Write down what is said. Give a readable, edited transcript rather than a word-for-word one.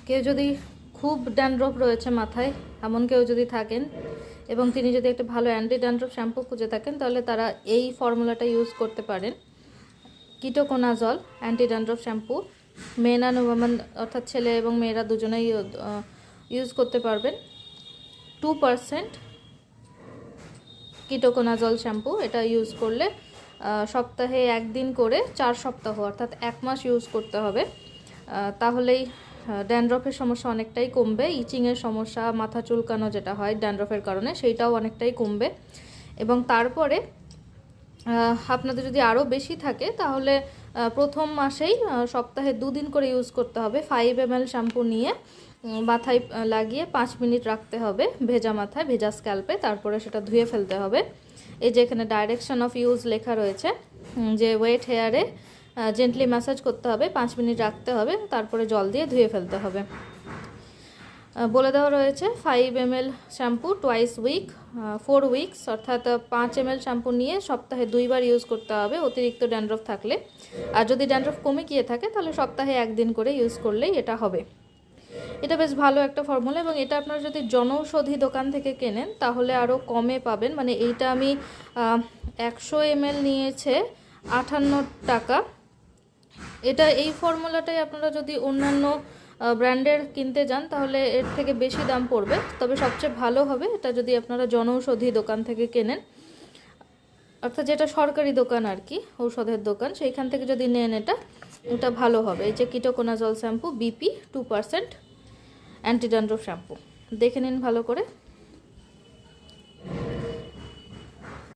কেউ যদি খুব ড্যান্ড্রফ রয়েছে মাথায়, এমন কেউ যদি থাকেন এবং তিনি যদি একটা ভালো অ্যান্টি ড্যান্ড্রফ শ্যাম্পু খুঁজে থাকেন, তাহলে তারা এই ফর্মুলাটা ইউজ করতে পারেন। Ketoconazole anti dandruff shampoo, men and women অর্থাৎ ছেলে এবং মেয়েরা দুজনেই ইউজ করতে পারবেন। 2% কিটোকোনাজল শ্যাম্পু, এটা ইউজ করলে সপ্তাহে 1 দিন করে 4 সপ্তাহ অর্থাৎ 1 মাস ইউজ করতে হবে। তাহলেই ড্যান্ড্রফের সমস্যা অনেকটাই কমবে। ইচিংয়ের সমস্যা, মাথা চুলকানো যেটা হয় ড্যান্ড্রফের কারণে, সেইটাও অনেকটাই কমবে। এবং তারপরে আপনাদের যদি আরও বেশি থাকে তাহলে প্রথম মাসেই সপ্তাহে 2 দিন করে ইউজ করতে হবে। 5 ml শ্যাম্পু নিয়ে মাথায় লাগিয়ে 5 মিনিট রাখতে হবে ভেজা মাথায়, ভেজা স্ক্যাল্পে, তারপরে সেটা ধুয়ে ফেলতে হবে। এই যে এখানে ডাইরেকশন অফ ইউজ লেখা রয়েছে, যে ওয়েট হেয়ারে জেন্টলি ম্যাসাজ করতে হবে, 5 মিনিট রাখতে হবে, তারপরে জল দিয়ে ধুয়ে ফেলতে হবে। বলে দেওয়া রয়েছে 5 ml shampoo twice week 4 weeks, অর্থাৎ 5 ml শ্যাম্পু নিয়ে সপ্তাহে 2 বার ইউজ করতে হবে অতিরিক্ত ড্যান্ড্রফ থাকলে। আর যদি ড্যান্ড্রফ কমে গিয়ে থাকে তাহলে সপ্তাহে 1 দিন করে ইউজ করলেই এটা হবে। এটা বেশ ভালো একটা ফর্মুলা, এবং এটা আপনারা যদি জনৌষধি দোকান থেকে কেনেন তাহলে আরও কমে পাবেন। মানে এইটা আমি 100 ml নিয়েছে 58 টাকা। এটা এই ফর্মুলাটাই আপনারা যদি অন্যান্য ব্র্যান্ডের কিনতে যান তাহলে এর থেকে বেশি দাম পড়বে। তবে সবচেয়ে ভালো হবে এটা যদি আপনারা জনৌষধি দোকান থেকে কেনেন, অর্থাৎ যেটা সরকারি দোকান আর কি, ঔষধের দোকান, সেইখান থেকে যদি নেন এটা ভালো হবে। এই যে ketoconazole shampoo, BP 2% anti dandruff shampoo, দেখে নিন ভালো করে।